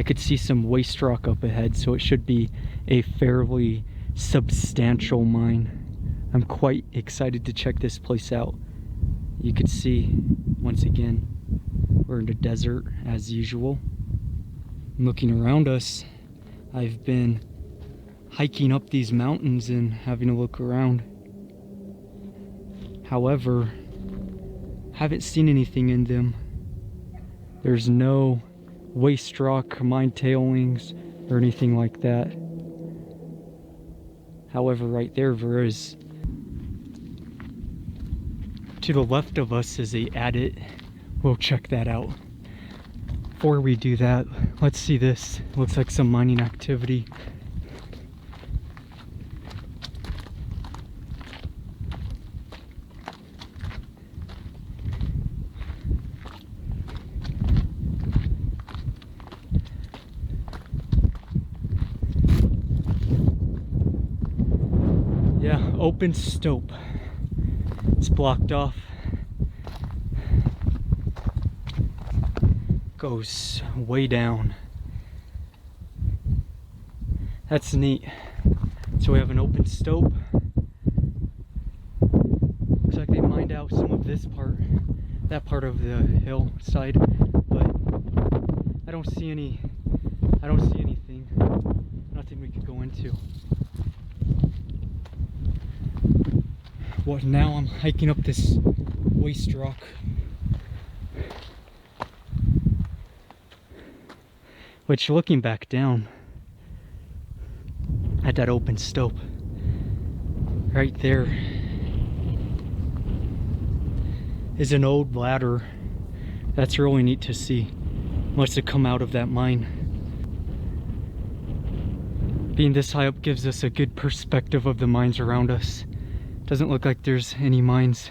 I could see some waste rock up ahead, so it should be a fairly substantial mine. I'm quite excited to check this place out. You could see, once again, we're in the desert as usual. Looking around us, I've been hiking up these mountains and having a look around. However, haven't seen anything in them. There's no waste rock, mine tailings, or anything like that. However, right there is. To the left of us is a adit. We'll check that out. Before we do that, let's see this. Looks like some mining activity. Yeah, open stope. It's blocked off. Goes way down. That's neat. So we have an open stope. Looks like they mined out some of this part, that part of the hillside, but I don't see anything. Nothing we could go into. What now? I'm hiking up this waste rock. Which, looking back down at that open stope, right there is an old ladder. That's really neat to see. Must have come out of that mine. Being this high up gives us a good perspective of the mines around us. Doesn't look like there's any mines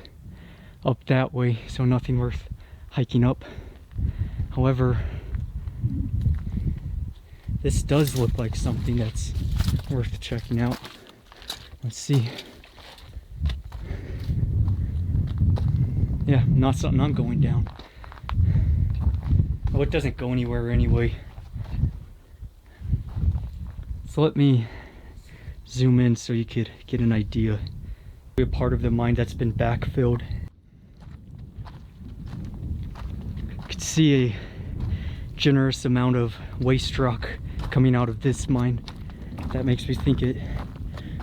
up that way, so nothing worth hiking up. However, this does look like something that's worth checking out. Let's see. Yeah, not something I'm going down. Oh, it doesn't go anywhere anyway. So let me zoom in so you could get an idea. A part of the mine that's been backfilled. You can see a generous amount of waste rock coming out of this mine. That makes me think it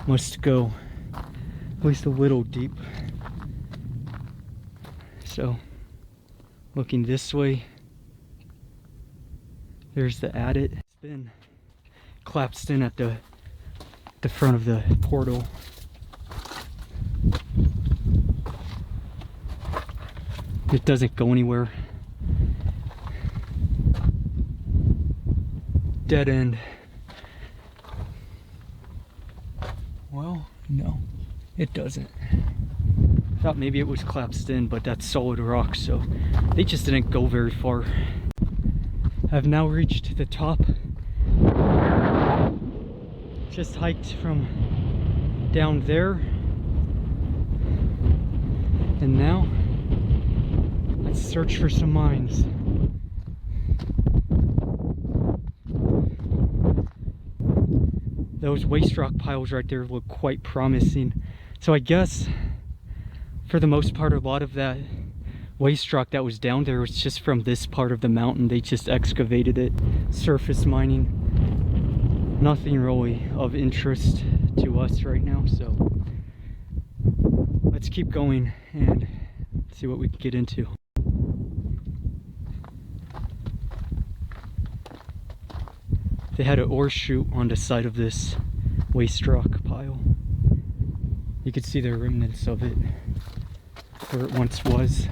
must go at least a little deep. So, looking this way, there's the adit. It's been collapsed in at the front of the portal. It doesn't go anywhere. Dead end. Well, no, it doesn't. Thought maybe it was collapsed in, but that's solid rock, so they just didn't go very far. I've now reached the top. Just hiked from down there. And now, let's search for some mines. Those waste rock piles right there look quite promising. So I guess, for the most part, a lot of that waste rock that was down there was just from this part of the mountain. They just excavated it, surface mining. Nothing really of interest to us right now, so let's keep going and see what we can get into. They had an ore chute on the side of this waste rock pile. You could see the remnants of it where it once was.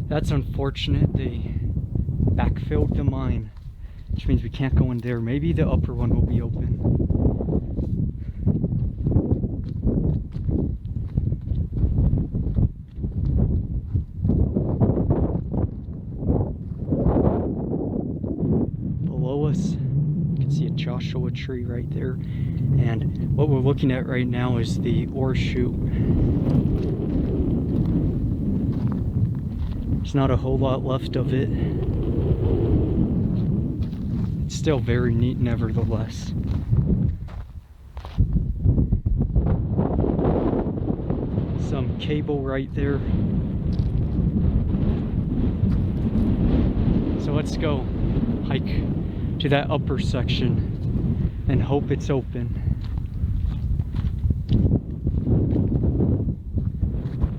That's unfortunate. They backfilled the mine, which means we can't go in there. Maybe the upper one will be open. Below us, you can see a Joshua tree right there. And what we're looking at right now is the ore chute. There's not a whole lot left of it. It's still very neat nevertheless. Some cable right there. So let's go hike to that upper section and hope it's open.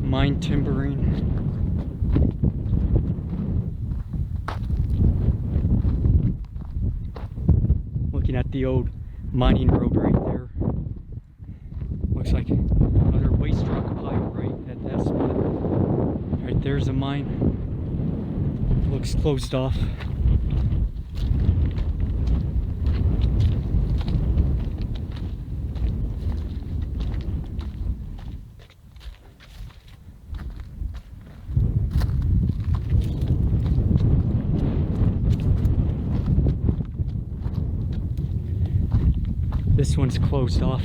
Mine timbering. Looking at the old mining road right there. Looks like another waste rock pile right at that spot. Right there's a mine. Looks closed off. This one's closed off,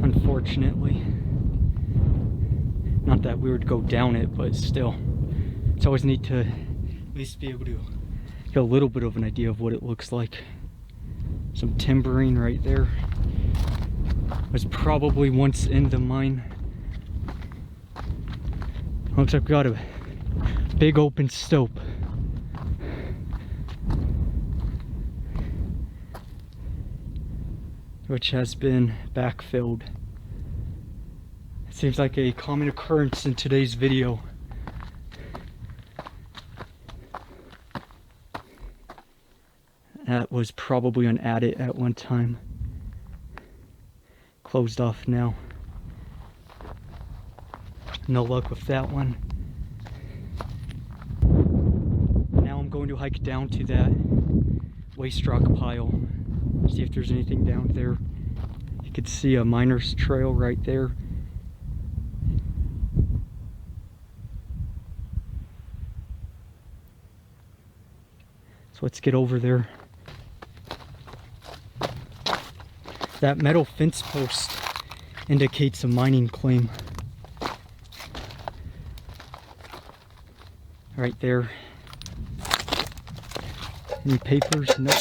unfortunately. Not that we would go down it, but still. It's always neat to at least be able to get a little bit of an idea of what it looks like. Some timbering right there. Was probably once in the mine. Looks like we got a big open stope. Which has been backfilled. It seems like a common occurrence in today's video. That was probably an adit at one time. Closed off now. No luck with that one. Now I'm going to hike down to that waste rock pile. See if there's anything down there. You could see a miner's trail right there. So let's get over there. That metal fence post indicates a mining claim. Right there. Any papers? Nope.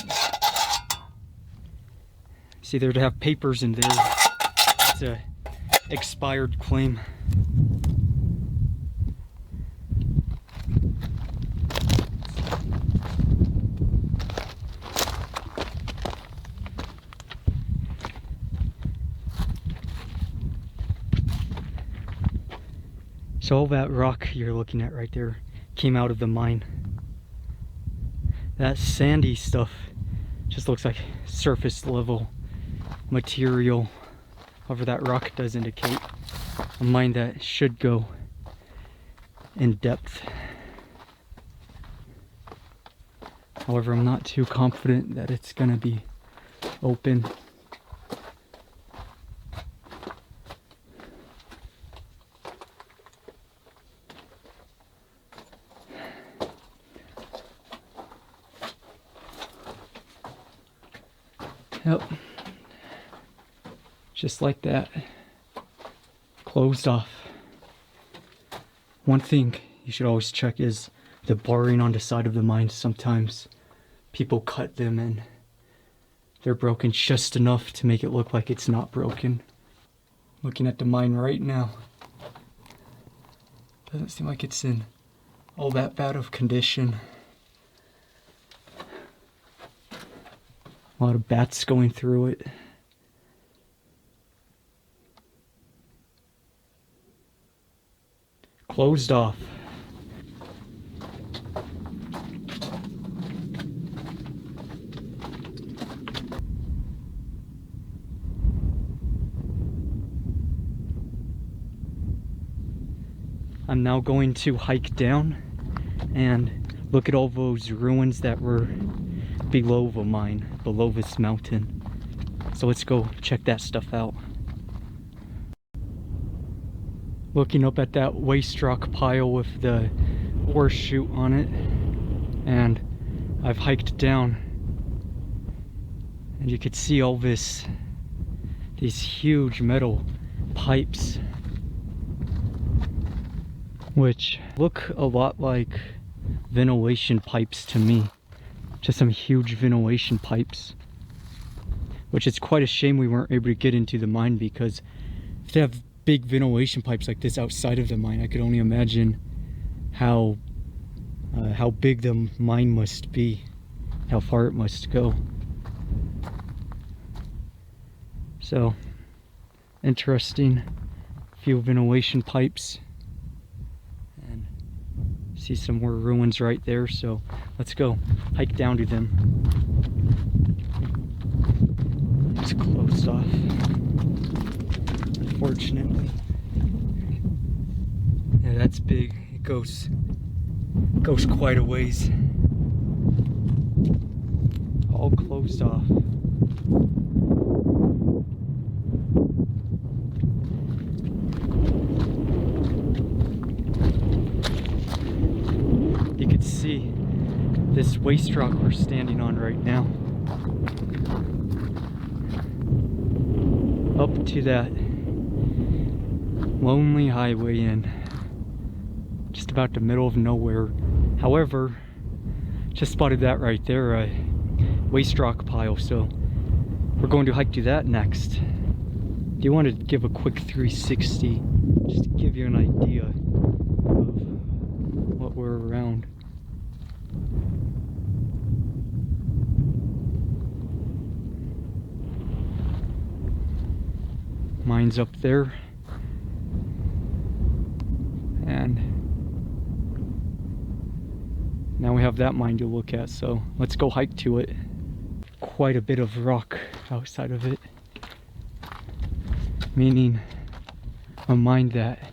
See, there'd have papers in there. It's a expired claim. So all that rock you're looking at right there came out of the mine. That sandy stuff just looks like surface level material. However, that rock does indicate a mine that should go in depth. However, I'm not too confident that it's gonna be open. Yep. Just like that. Closed off. One thing you should always check is the barring on the side of the mine. Sometimes people cut them and they're broken just enough to make it look like it's not broken. Looking at the mine right now. Doesn't seem like it's in all that bad of condition. A lot of bats going through it. Closed off. I'm now going to hike down and look at all those ruins that were below the mine, below this mountain. So let's go check that stuff out. Looking up at that waste rock pile with the ore chute on it, and I've hiked down and you could see all these huge metal pipes. which look a lot like ventilation pipes to me. Just some huge ventilation pipes, which is quite a shame we weren't able to get into the mine, because if they have big ventilation pipes like this outside of the mine, I could only imagine how big the mine must be, how far it must go. So interesting, few ventilation pipes, and see some more ruins right there. So let's go hike down to them. It's closed off, unfortunately. Yeah, that's big. It goes quite a ways. All closed off. You can see this waste rock we're standing on right now. Up to that lonely highway in just about the middle of nowhere. However, just spotted that right there, a waste rock pile, so we're going to hike to that next. Do you want to give a quick 360 just to give you an idea of what we're around? Mine's up there, and now we have that mine to look at, so let's go hike to it. Quite a bit of rock outside of it, meaning a mine that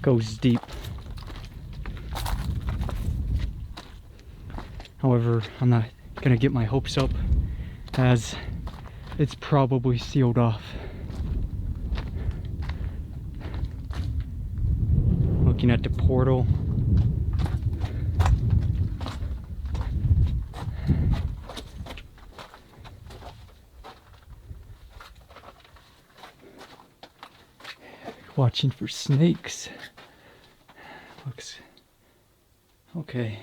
goes deep. However, I'm not gonna get my hopes up, as it's probably sealed off. Looking at the portal. Watching for snakes. Looks okay.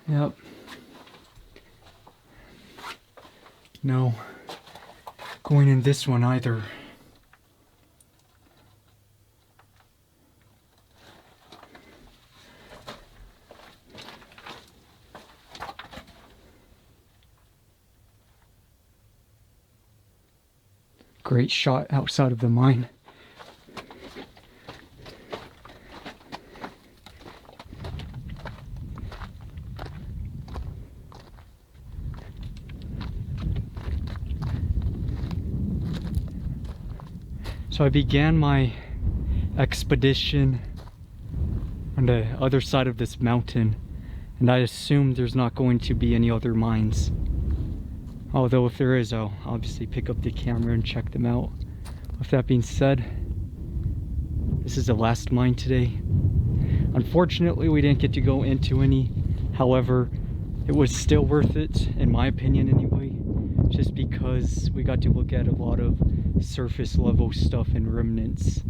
Yep. No going in this one either. Great shot outside of the mine. So I began my expedition on the other side of this mountain, and I assume there's not going to be any other mines. Although if there is, I'll obviously pick up the camera and check them out. With that being said, this is the last mine today. Unfortunately, we didn't get to go into any. However, it was still worth it, in my opinion anyway, just because we got to look at a lot of surface level stuff and remnants.